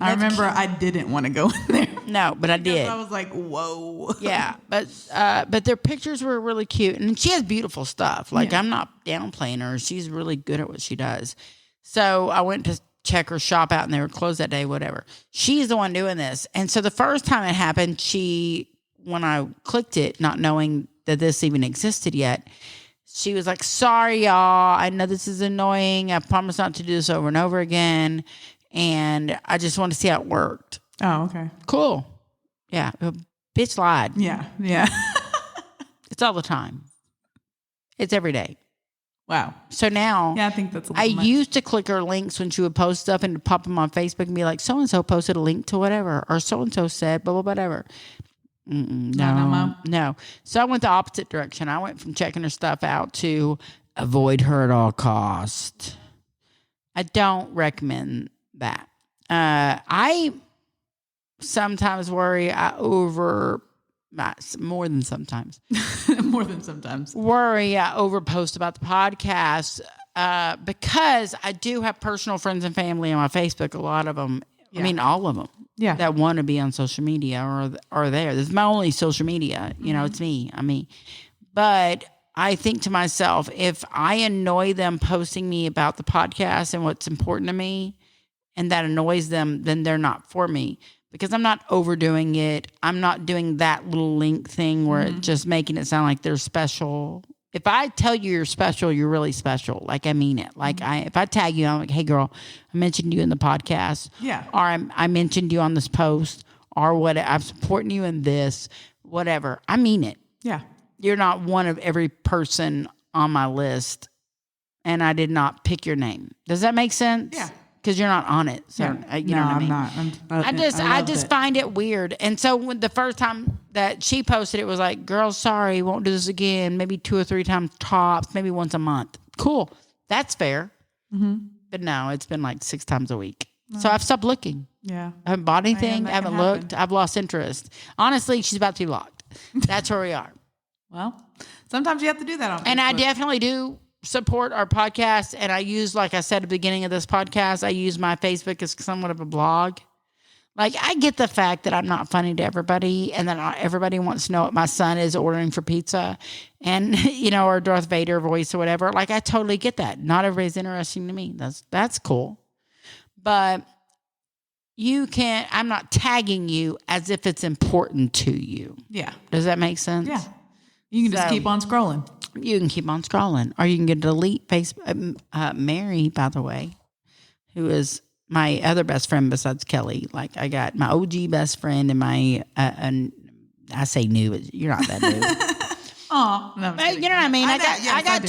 I remember I didn't want to go in there. No, but I did. I was like, whoa. Yeah, but their pictures were really cute, and she has beautiful stuff. Like I'm not downplaying her. She's really good at what she does. So I went to check her shop out, and they were closed that day. Whatever. She's the one doing this, and so the first time it happened, when I clicked it, not knowing that this even existed yet, she was like, sorry, y'all. I know this is annoying. I promise not to do this over and over again. And I just want to see how it worked. Oh, okay. Cool. Yeah. Bitch lied. Yeah. Yeah. It's all the time. It's every day. Wow. So now, I think that's a little much. Used to click her links when she would post stuff and pop them on Facebook and be like, so-and-so posted a link to whatever, or so-and-so said, blah, blah, whatever. No. So I went the opposite direction. I went from checking her stuff out to avoid her at all costs. I don't recommend that. I sometimes worry more than sometimes. Worry I overpost about the podcast because I do have personal friends and family on my Facebook. A lot of them. Yeah. I mean, all of them. Yeah. That want to be on social media or there. This is my only social media. You know, it's me. But I think to myself, if I annoy them posting me about the podcast and what's important to me, and that annoys them, then they're not for me, because I'm not overdoing it. I'm not doing that little link thing where it's just making it sound like they're special. If I tell you you're special, you're really special. Like, I mean it. Like, if I tag you, I'm like, hey, girl, I mentioned you in the podcast. Yeah. Or I mentioned you on this post, or what, I'm supporting you in this, whatever. I mean it. Yeah. You're not one of every person on my list, and I did not pick your name. Does that make sense? Yeah. Because you're not on it. So, you know what I mean? I'm not. I just find it weird. And so when the first time that she posted, it was like, girl, sorry, won't do this again. Maybe 2 or 3 times tops, maybe once a month. Cool. That's fair. Mm-hmm. But no, it's been like 6 times a week. So I've stopped looking. Yeah. I haven't bought anything. that I haven't can looked. happen. I've lost interest. Honestly, she's about to be blocked. That's where we are. Well, sometimes you have to do that on And I Facebook. definitely do support our podcast. And I use, like I said at the beginning of this podcast, I use my Facebook as somewhat of a blog. Like, I get the fact that I'm not funny to everybody, and that not everybody wants to know what my son is ordering for pizza, and, you know, or Darth Vader voice or whatever. Like, I totally get that. Not everybody's interesting to me. That's cool. But you can't, I'm not tagging you as if it's important to you. Yeah. Does that make sense? Yeah. You can just So- keep on scrolling. You can keep on scrolling, or you can get delete Facebook. Mary, by the way, who is my other best friend besides Kelly. Like, I got my OG best friend and my, and I say new, but you're not that new. Oh, no. I'm But kidding. you know what I mean? I know, got, yes, I got do.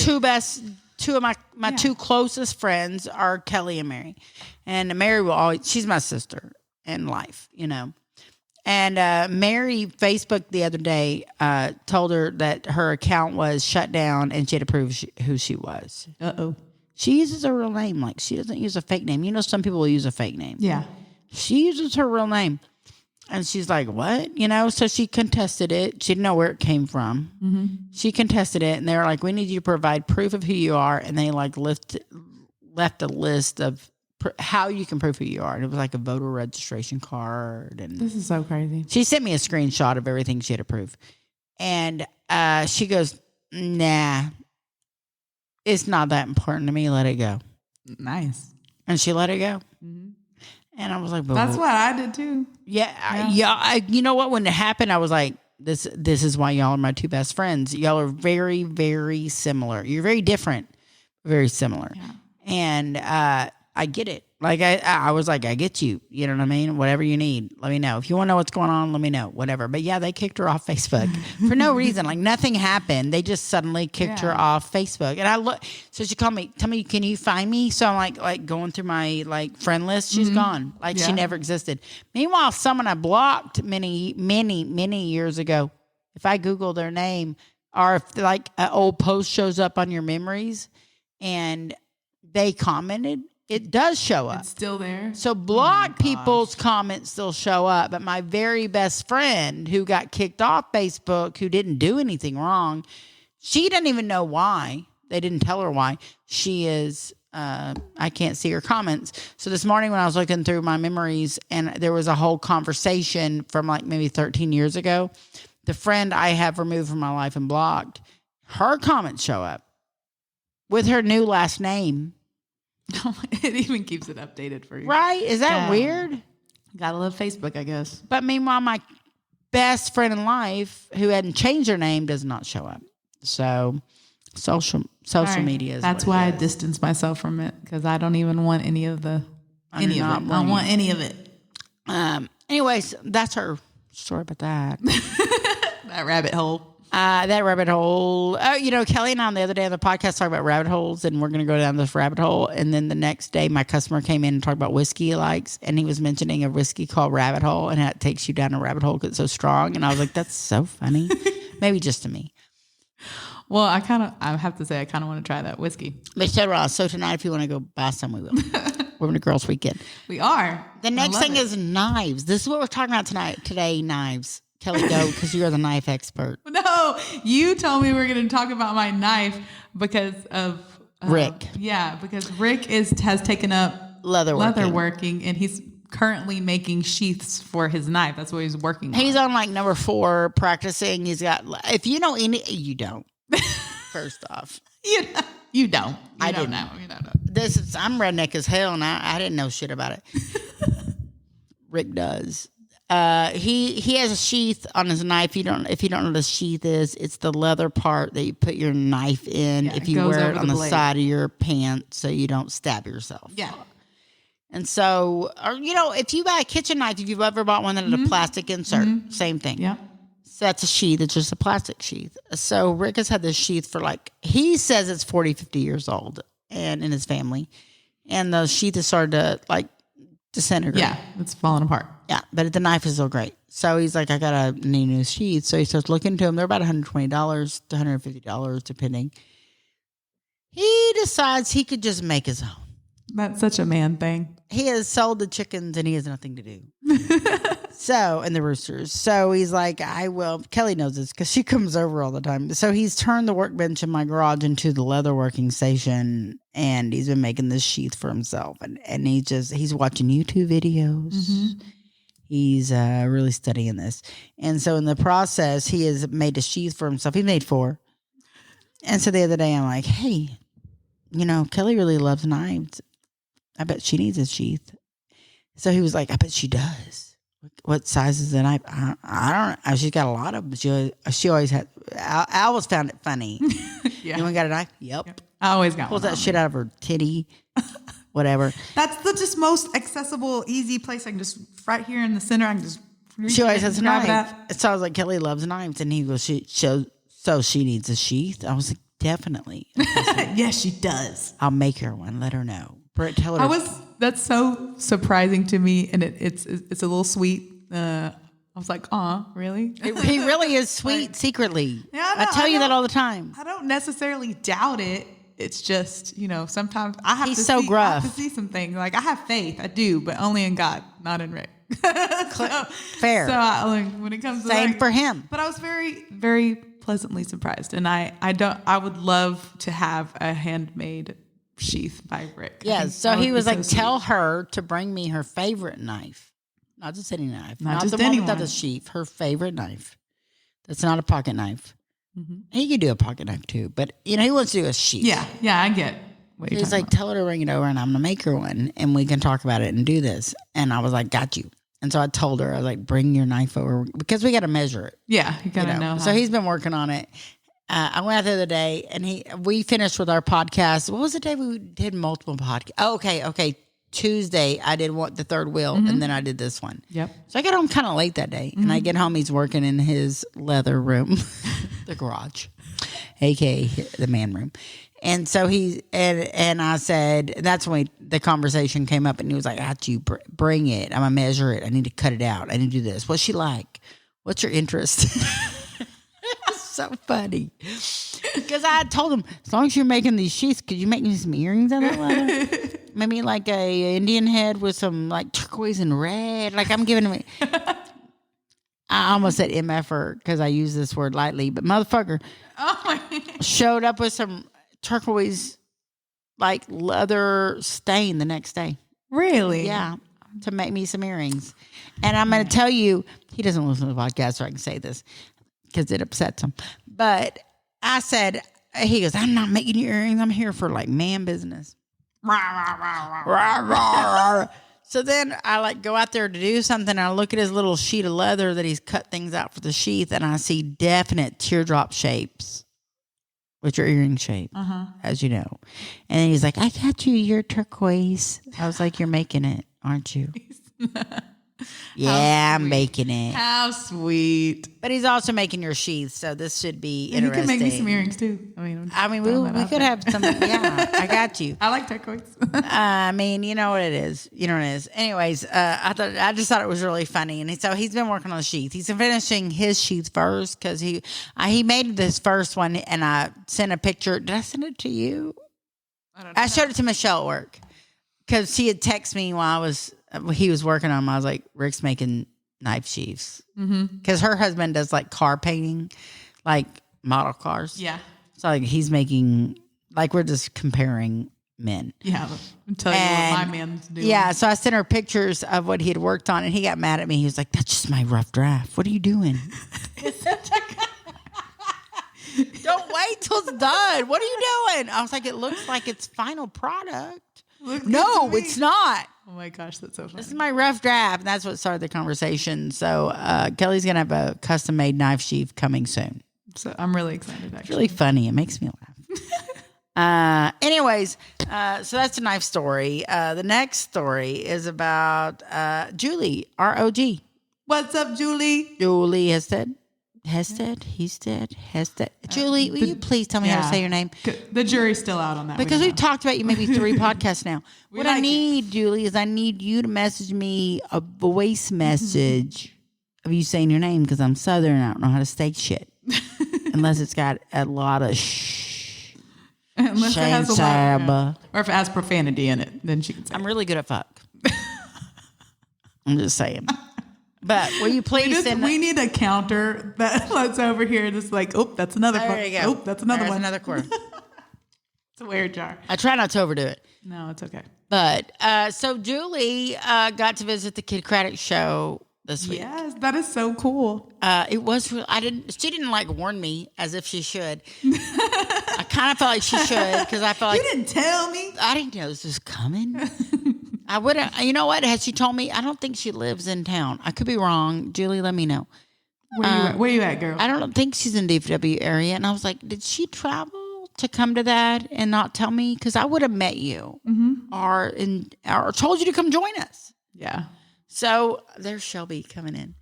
two of my two closest friends are Kelly and Mary. And Mary will always, she's my sister in life, you know. And Mary, Facebook the other day, told her that her account was shut down and she had to prove who she was. Uh-oh. She uses her real name. Like, she doesn't use a fake name. You know, some people will use a fake name. Yeah. She uses her real name. And she's like, what? You know, so she contested it. She didn't know where it came from. Mm-hmm. She contested it. And they were like, we need you to provide proof of who you are. And they like left a list of how you can prove who you are. And it was like a voter registration card. And This is so crazy. she sent me a screenshot of everything she had to prove. And she goes, nah, it's not that important to me. Let it go. Nice. And she let it go. And I was like, but That's what I did too. yeah. You know what? When it happened, I was like, this is why y'all are my two best friends. Y'all are very, very similar. You're very different, very similar. Yeah. And I get it. Like, I was like, I get you. You know what I mean? Whatever you need, let me know. If you want to know what's going on, let me know. Whatever. But yeah, they kicked her off Facebook for no reason. Like, nothing happened. They just suddenly kicked her off Facebook. And I look, so she called me, tell me, can you find me? So I'm like going through my like friend list. She's gone. Like, she never existed. Meanwhile, someone I blocked many, many, many years ago, if I Google their name, or if like an old post shows up on your memories and they commented, it does show up. It's still there. So blocked people's comments still show up. But my very best friend who got kicked off Facebook, who didn't do anything wrong, she didn't even know why. They didn't tell her why. She is, I can't see her comments. So this morning when I was looking through my memories and there was a whole conversation from like maybe 13 years ago, the friend I have removed from my life and blocked, her comments show up with her new last name. It even keeps it updated for you. Right? Is that Yeah. weird? Gotta love Facebook, I guess. But meanwhile, my best friend in life who hadn't changed her name does not show up. So social Right. media is That's what why I it is. dist myself from it, because I don't even want any of it. I don't want any of it. Anyways, that's her story about that. That rabbit hole. That rabbit hole. Oh, you know, Kelly and I on the other day on the podcast talked about rabbit holes, and we're going to go down this rabbit hole. And then the next day, my customer came in and talked about whiskey he likes, and he was mentioning a whiskey called Rabbit Hole, and how it takes you down a rabbit hole because it's so strong. And I was like, that's so funny. Maybe just to me. Well, I have to say, I kind of want to try that whiskey. But so tonight, if you want to go buy some, we will. We're going to girls' weekend. We are. The next thing is knives. This is what we're talking about today, knives. Kelly, go, because you're the knife expert. No, you told me we were going to talk about my knife because of Rick. Yeah, because Rick has taken up leatherworking, and he's currently making sheaths for his knife. That's what he's working on. He's on like number 4 practicing. He's got, if you know any, you don't. First off. You don't. I don't didn't. know. You don't know. I'm redneck as hell, and I didn't know shit about it. Rick does. He has a sheath on his knife. If you don't know what a sheath is, it's the leather part that you put your knife in if you wear it on the side of your pants so you don't stab yourself. Yeah. And so, or if you buy a kitchen knife, if you've ever bought one that had a plastic insert, same thing. Yeah. So that's a sheath. It's just a plastic sheath. So Rick has had this sheath for he says it's 40, 50 years old and in his family. And the sheath has started to disintegrate. Yeah. It's falling apart. Yeah. But the knife is still great. So he's like, I got a new sheath. So he starts looking into them. They're about $120 to $150, depending. He decides he could just make his own. That's such a man thing. He has sold the chickens and he has nothing to do. And the roosters. So he's like, I will. Kelly knows this because she comes over all the time. So he's turned the workbench in my garage into the leather working station, and he's been making this sheath for himself. And he's watching YouTube videos. Mm-hmm. He's really studying this. And so in the process, he has made a sheath for himself. He made 4. And so the other day I'm like, hey, Kelly really loves knives. I bet she needs a sheath. So he was like, I bet she does. What size is the knife? I don't know. She's got a lot of them. She always had. I always found it funny. Yeah. Anyone got a knife? Yep. I always got Pulls one that shit out of her titty. Whatever. That's the just most accessible, easy place. I can just right here in the center. I can just. She always has a knife. So I was like, Kelly loves knives, and he goes, so she needs a sheath. I was like, definitely. Yes, she does. I'll make her one. Let her know. Brett, tell her. That's so surprising to me, and it's a little sweet. I was like, "Aw, really?" He really is sweet secretly. Yeah, I tell you that all the time. I don't necessarily doubt it. It's just sometimes I have He's to so gruff. I have to see some things. Like I have faith, I do, but only in God, not in Rick. Fair. So when it comes to same for him. But I was very, very pleasantly surprised, and I would love to have a handmade sheath by Rick. Yeah, so he was like, tell her to bring me her favorite knife. Not just any knife. Not just the any one without one. the sheath. Her favorite knife. That's not a pocket knife. Mm-hmm. He could do a pocket knife too, but he wants to do a sheath. Yeah, I get what you're He's talking like, tell her to bring it over and I'm going to make her one and we can talk about it and do this. And I was like, got you. And so I told her, I was like, bring your knife over because we got to measure it. Yeah, you got to know. So he's been working on it. I went out the other day and we finished with our podcast. What was the day we did multiple podcasts? Oh, okay. Tuesday, I did the third wheel and then I did this one. Yep. So I got home kind of late that day and I get home, he's working in his leather room, the garage, aka the man room. And so and I said, that's when the conversation came up and he was like, I got you, bring it. I'm going to measure it. I need to cut it out. I need to do this. What's she like? What's your interest? So funny because I told him as long as you're making these sheaths, could you make me some earrings out of that leather? Maybe like a Indian head with some like turquoise and red. Like I'm giving him. I almost said MFer because I use this word lightly, but motherfucker showed up with some turquoise like leather stain the next day. Really? Yeah, to make me some earrings. And I'm going to tell you, he doesn't listen to the podcast, so I can say this. Because it upsets him. But I said, he goes, I'm not making you earrings. I'm here for like man business. So then I go out there to do something. And I look at his little sheet of leather that he's cut things out for the sheath. And I see definite teardrop shapes, which are earring shape, as you know. And then he's like, I got you your turquoise. I was like, you're making it, aren't you? Yeah, I'm making it. How sweet. But he's also making your sheaths, so this should be and interesting. You can make me some earrings too. We could have some. Yeah, I got you. I like turquoise. You know what it is. Anyways, I just thought it was really funny, and so he's been working on the sheath. He's finishing his sheath first because he made this first one, and I sent a picture. Did I send it to you? I don't know. I showed it to Michelle at work because she had texted me while he was working on them. I was like, Rick's making knife sheaths. Because her husband does like car painting, like model cars. Yeah. So like he's making, like we're just comparing men. Yeah. I'll tell you what my man's doing. Yeah. So I sent her pictures of what he had worked on and he got mad at me. He was like, that's just my rough draft. What are you doing? Don't wait till it's done. What are you doing? I was like, it looks like it's final product. No, it's not. Oh my gosh, that's so funny. This is my rough draft. And that's what started the conversation. So Kelly's going to have a custom made knife sheath coming soon. So I'm really excited, actually. It's really funny. It makes me laugh. Anyways, so that's a knife story. The next story is about Julie, ROG. What's up, Julie? Julie Hested. Julie, will you please tell me how to say your name? The jury's still out on that. Because we've talked about you maybe 3 podcasts now. What I like need, Julie, is I need you to message me a voice message of you saying your name because I'm Southern and I don't know how to say shit. Unless it's got a lot of shh. Unless it has a lot, Saba. or if it has profanity in it, then she can say I'm really good at fuck. I'm just saying. But will you please send we need a counter that's over here just like, oh, that's another There one. you go. Oh, that's another There's one. another quarter. It's a weird jar. I try not to overdo it. No, it's okay. But so Julie got to visit the Kid Craddock show this week. Yes, that is so cool. It was real. She didn't like warn me as if she should. I kind of felt like she should because I felt like You didn't tell me. I didn't know this was coming. I wouldn't. You know what? Has she told me? I don't think she lives in town. I could be wrong. Julie, let me know. Where you at, girl? I don't think she's in the DFW area. And I was like, did she travel to come to that and not tell me? Because I would have met you or told you to come join us. Yeah. So there's Shelby coming in.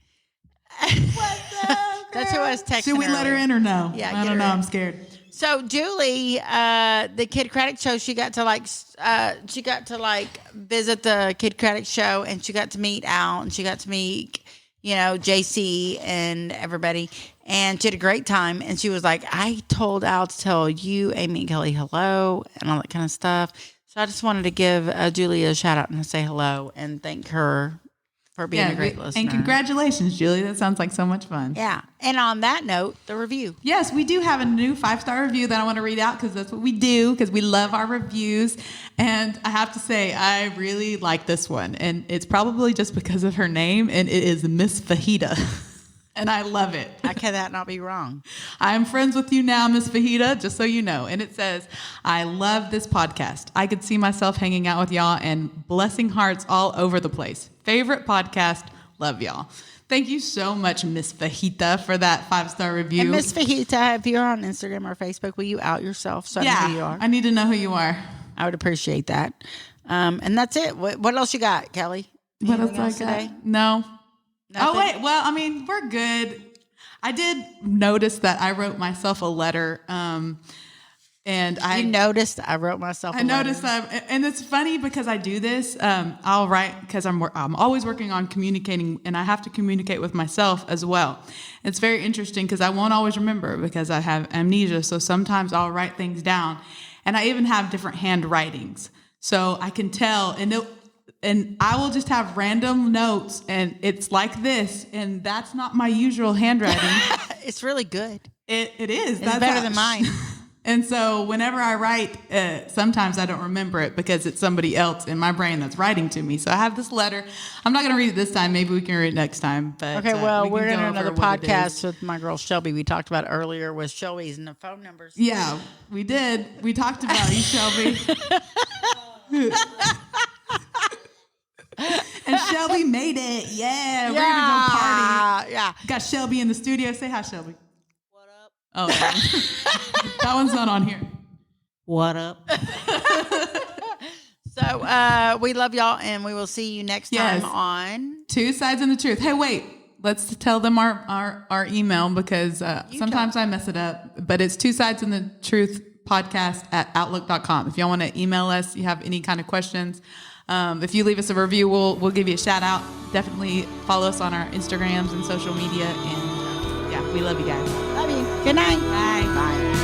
What's up, That's who I was texting. Should we let her in or no? Yeah, I get don't her know. in. I'm scared. So Julie, the Kid Craddock show, she got to visit the Kid Craddock show, and she got to meet Al, and she got to meet, JC and everybody, and she had a great time. And she was like, I told Al to tell you, Amy and Kelly, hello, and all that kind of stuff. So I just wanted to give Julie a shout out and say hello and thank her for being a great listener. And congratulations, Julie. That sounds like so much fun. Yeah. And on that note, the review. Yes, we do have a new 5-star review that I want to read out because that's what we do because we love our reviews. And I have to say, I really like this one. And it's probably just because of her name. And it is Miss Fajita. And I love it. How can that not be wrong? I am friends with you now, Miss Fajita, just so you know. And it says, I love this podcast. I could see myself hanging out with y'all and blessing hearts all over the place. Favorite podcast. Love y'all. Thank you so much, Miss Fajita, for that 5-star review. And Miss Fajita, if you're on Instagram or Facebook, will you out yourself so I know who you are? I need to know who you are. I would appreciate that. And that's it. What else you got, Kelly? What Anything else I got? today? No. Nothing? Oh, wait. Well, I mean, we're good. I did notice that I wrote myself a letter. And You noticed I wrote myself a I noticed letter. that, and it's funny because I do this. I'll write because I'm always working on communicating, and I have to communicate with myself as well. It's very interesting because I won't always remember because I have amnesia. So sometimes I'll write things down, and I even have different handwritings, so I can tell. And I will just have random notes, and it's like this, and that's not my usual handwriting. It's really good. It is. It's better than mine. And so whenever I write, sometimes I don't remember it because it's somebody else in my brain that's writing to me. So I have this letter. I'm not going to read it this time. Maybe we can read it next time. But Okay, well, we're in in another podcast with my girl Shelby. We talked about earlier with Shelby's and the phone numbers. Yeah, we did. We talked about you, Shelby. And Shelby made it. Yeah, we're going to go party. Yeah. Got Shelby in the studio. Say hi, Shelby. What up? Oh, that one's not on here. What up? So we love y'all, and we will see you next time Yes. on Two Sides and the Truth. Hey, wait. Let's tell them our email because sometimes I mess it up. But it's Two Sides and the Truth podcast at outlook.com. If y'all want to email us, you have any kind of questions. If you leave us a review, we'll give you a shout out. Definitely follow us on our Instagrams and social media. And yeah, we love you guys. Love you. Good night. Bye. Bye.